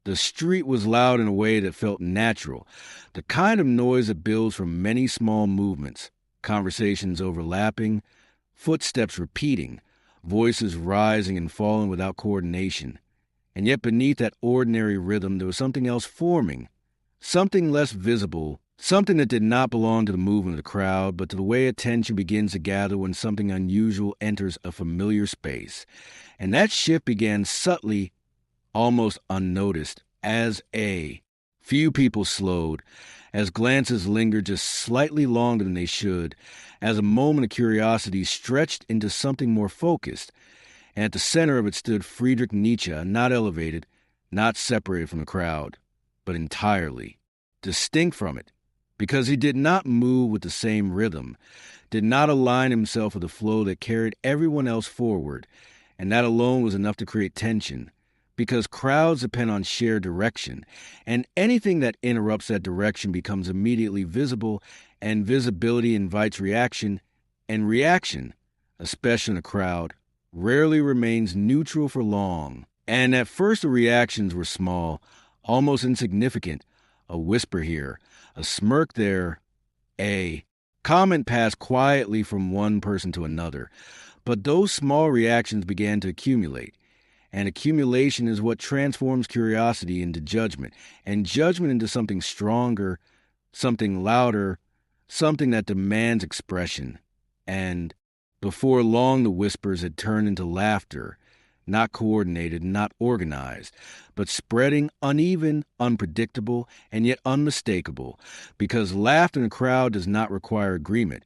The street was loud in a way that felt natural, the kind of noise that builds from many small movements, conversations overlapping, footsteps repeating, voices rising and falling without coordination. And yet beneath that ordinary rhythm there was something else forming, something less visible, something that did not belong to the movement of the crowd, but to the way attention begins to gather when something unusual enters a familiar space. And that shift began subtly, almost unnoticed, as few people slowed, as glances lingered just slightly longer than they should, as a moment of curiosity stretched into something more focused. And at the center of it stood Friedrich Nietzsche, not elevated, not separated from the crowd, but entirely distinct from it, because he did not move with the same rhythm, did not align himself with the flow that carried everyone else forward, and that alone was enough to create tension, because crowds depend on shared direction, and anything that interrupts that direction becomes immediately visible, and visibility invites reaction, and reaction, especially in a crowd, rarely remains neutral for long. And at first the reactions were small, almost insignificant, a whisper here, a smirk there, a comment passed quietly from one person to another. But those small reactions began to accumulate. And accumulation is what transforms curiosity into judgment, and judgment into something stronger, something louder, something that demands expression. And before long, the whispers had turned into laughter, not coordinated, not organized, but spreading, uneven, unpredictable, and yet unmistakable, because laughter in a crowd does not require agreement.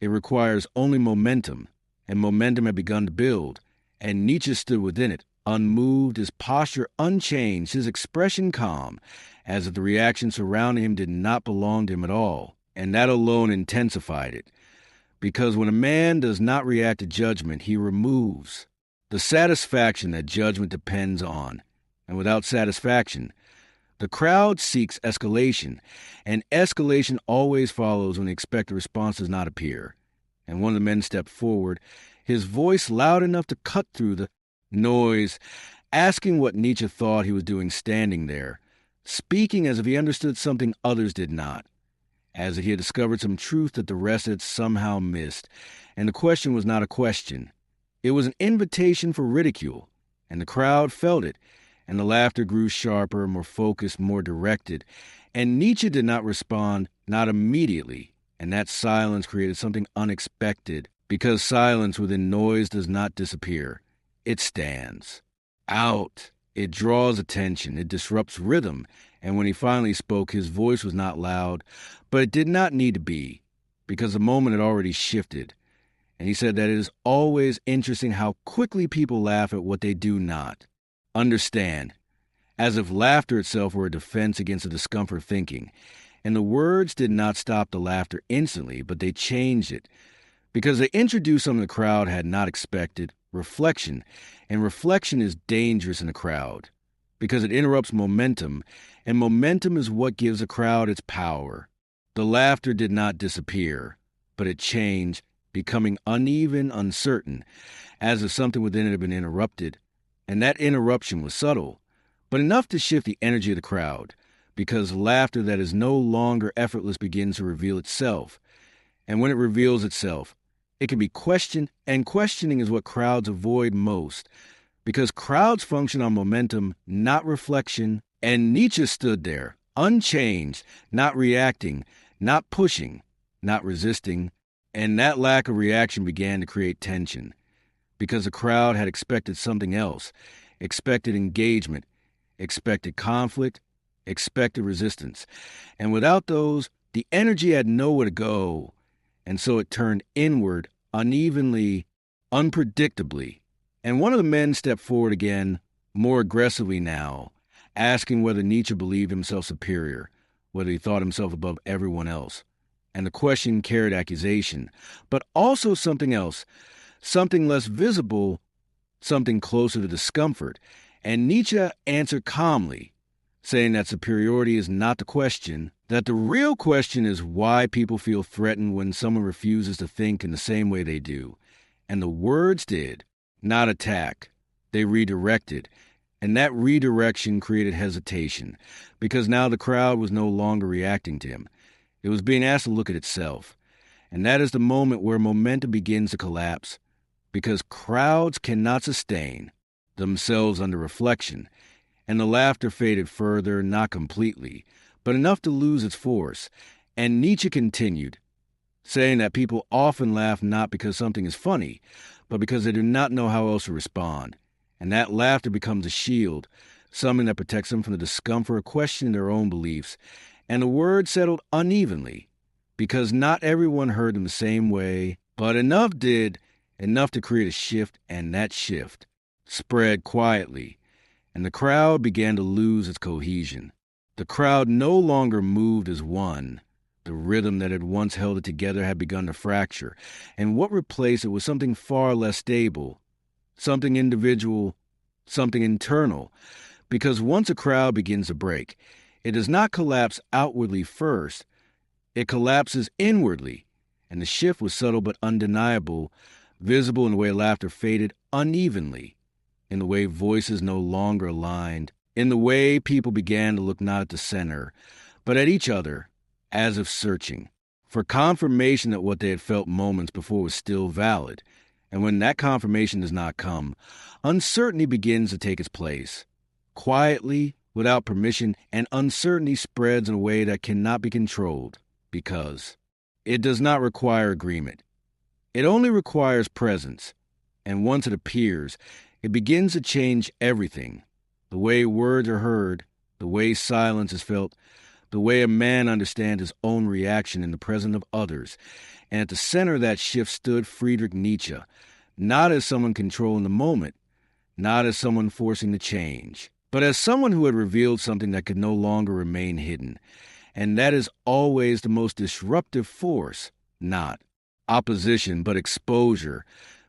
It requires only momentum, and momentum had begun to build. And Nietzsche stood within it, unmoved, his posture unchanged, his expression calm, as if the reaction surrounding him did not belong to him at all. And that alone intensified it. Because when a man does not react to judgment, he removes the satisfaction that judgment depends on. And without satisfaction, the crowd seeks escalation, and escalation always follows when the expected response does not appear. And one of the men stepped forward, his voice loud enough to cut through the noise, asking what Nietzsche thought he was doing standing there, speaking as if he understood something others did not, as if he had discovered some truth that the rest had somehow missed. And the question was not a question. It was an invitation for ridicule, and the crowd felt it, and the laughter grew sharper, more focused, more directed. And Nietzsche did not respond, not immediately, and that silence created something unexpected, because silence within noise does not disappear. It stands out. It draws attention. It disrupts rhythm. And when he finally spoke, his voice was not loud, but it did not need to be, because the moment had already shifted. And he said that it is always interesting how quickly people laugh at what they do not understand, as if laughter itself were a defense against the discomfort of thinking. And the words did not stop the laughter instantly, but they changed it, because they introduced something the crowd had not expected, reflection. And reflection is dangerous in a crowd, because it interrupts momentum, and momentum is what gives a crowd its power. The laughter did not disappear, but it changed, becoming uneven, uncertain, as if something within it had been interrupted. And that interruption was subtle, but enough to shift the energy of the crowd, because laughter that is no longer effortless begins to reveal itself. And when it reveals itself, it can be questioned, and questioning is what crowds avoid most, because crowds function on momentum, not reflection. And Nietzsche stood there, unchanged, not reacting, not pushing, not resisting, and that lack of reaction began to create tension, because the crowd had expected something else, expected engagement, expected conflict, expected resistance. And without those, the energy had nowhere to go, and so it turned inward, unevenly, unpredictably. And one of the men stepped forward again, more aggressively now, asking whether Nietzsche believed himself superior, whether he thought himself above everyone else. And the question carried accusation, but also something else, something less visible, something closer to discomfort. And Nietzsche answered calmly, saying that superiority is not the question, that the real question is why people feel threatened when someone refuses to think in the same way they do. And the words did not attack. They redirected. And that redirection created hesitation, because now the crowd was no longer reacting to him. It was being asked to look at itself. And that is the moment where momentum begins to collapse, because crowds cannot sustain themselves under reflection, and the laughter faded further, not completely, but enough to lose its force. And Nietzsche continued, saying that people often laugh not because something is funny, but because they do not know how else to respond. And that laughter becomes a shield, something that protects them from the discomfort of questioning their own beliefs. And the words settled unevenly, because not everyone heard them the same way, but enough did, enough to create a shift, and that shift spread quietly, and the crowd began to lose its cohesion. The crowd no longer moved as one. The rhythm that had once held it together had begun to fracture, and what replaced it was something far less stable, something individual, something internal, because once a crowd begins to break, it does not collapse outwardly first, it collapses inwardly, and the shift was subtle but undeniable, visible in the way laughter faded unevenly, in the way voices no longer aligned, in the way people began to look not at the center, but at each other, as if searching for confirmation that what they had felt moments before was still valid. And when that confirmation does not come, uncertainty begins to take its place. Quietly, without permission, and uncertainty spreads in a way that cannot be controlled, because it does not require agreement. It only requires presence, and once it appears, it begins to change everything. The way words are heard, the way silence is felt, the way a man understands his own reaction in the presence of others. And at the center of that shift stood Friedrich Nietzsche, not as someone controlling the moment, not as someone forcing the change, but as someone who had revealed something that could no longer remain hidden. And that is always the most disruptive force, not opposition, but exposure,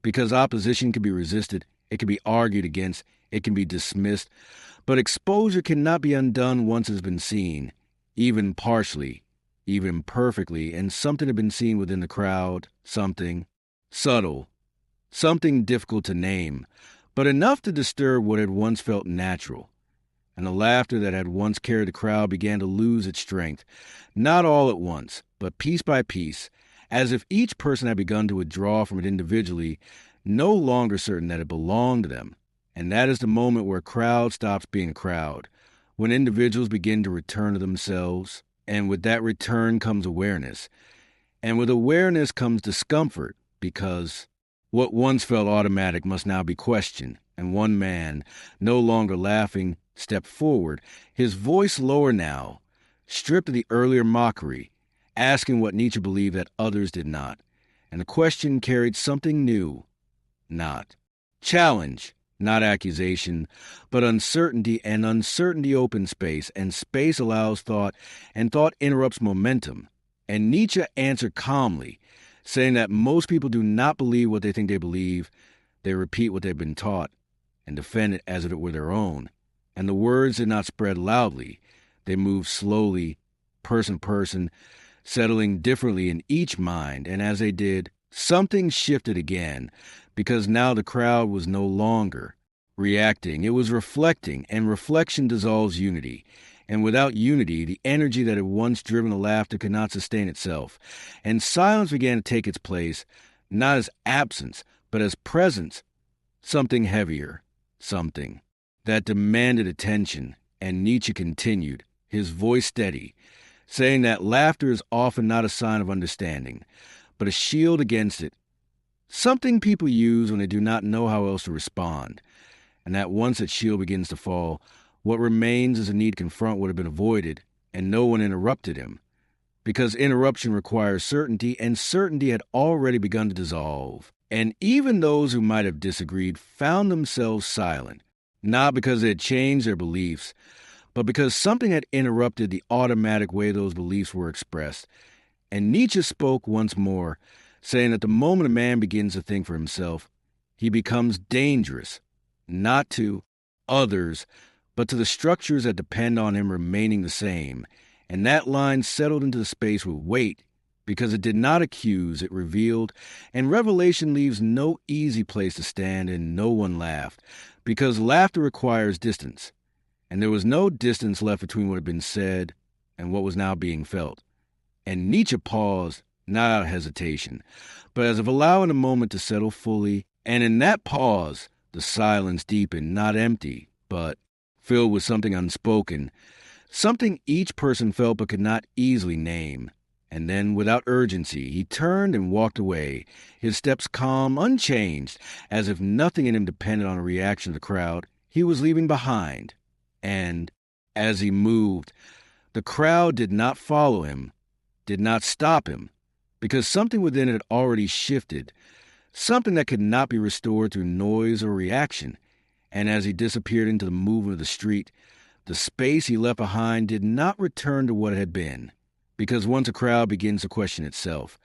because opposition can be resisted, it can be argued against, it can be dismissed, but exposure cannot be undone once it has been seen, even partially, even imperfectly, and something had been seen within the crowd, something subtle, something difficult to name, but enough to disturb what had once felt natural. And the laughter that had once carried the crowd began to lose its strength, not all at once, but piece by piece, as if each person had begun to withdraw from it individually, no longer certain that it belonged to them. And that is the moment where a crowd stops being a crowd, when individuals begin to return to themselves, and with that return comes awareness. And with awareness comes discomfort, because what once felt automatic must now be questioned. And one man, no longer laughing, stepped forward, his voice lower now, stripped of the earlier mockery, asking what Nietzsche believed that others did not. And the question carried something new, not challenge, not accusation, but uncertainty, and uncertainty opens space, and space allows thought, and thought interrupts momentum. And Nietzsche answered calmly, saying that most people do not believe what they think they believe, they repeat what they've been taught, and defend it as if it were their own. And the words did not spread loudly, they moved slowly, person to person, settling differently in each mind, and as they did, something shifted again, because now the crowd was no longer reacting, it was reflecting, and reflection dissolves unity. And without unity, the energy that had once driven the laughter could not sustain itself, and silence began to take its place, not as absence, but as presence, something heavier, something that demanded attention. And Nietzsche continued, his voice steady, saying that laughter is often not a sign of understanding, but a shield against it, something people use when they do not know how else to respond, and that once that shield begins to fall, what remains is a need to confront what had been avoided, and no one interrupted him, because interruption requires certainty, and certainty had already begun to dissolve. And even those who might have disagreed found themselves silent, not because they had changed their beliefs, but because something had interrupted the automatic way those beliefs were expressed. And Nietzsche spoke once more, saying that the moment a man begins to think for himself, he becomes dangerous, not to others, but to the structures that depend on him remaining the same. And that line settled into the space with weight, Because it did not accuse, it revealed, and revelation leaves no easy place to stand, and no one laughed, because laughter requires distance, and there was no distance left between what had been said and what was now being felt. And Nietzsche paused, not out of hesitation, but as if allowing a moment to settle fully, and in that pause, the silence deepened, not empty, but filled with something unspoken, something each person felt but could not easily name. And then, without urgency, he turned and walked away, his steps calm, unchanged, as if nothing in him depended on a reaction of the crowd he was leaving behind. And, as he moved, the crowd did not follow him, did not stop him, because something within it had already shifted, something that could not be restored through noise or reaction. And as he disappeared into the movement of the street, the space he left behind did not return to what it had been. Because once a crowd begins to question itself,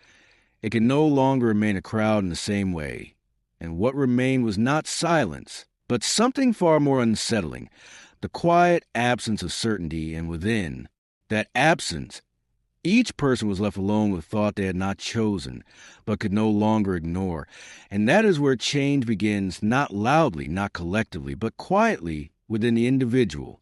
it can no longer remain a crowd in the same way. And what remained was not silence, but something far more unsettling, the quiet absence of certainty, and within that absence, each person was left alone with thought they had not chosen, but could no longer ignore. And that is where change begins, not loudly, not collectively, but quietly within the individual.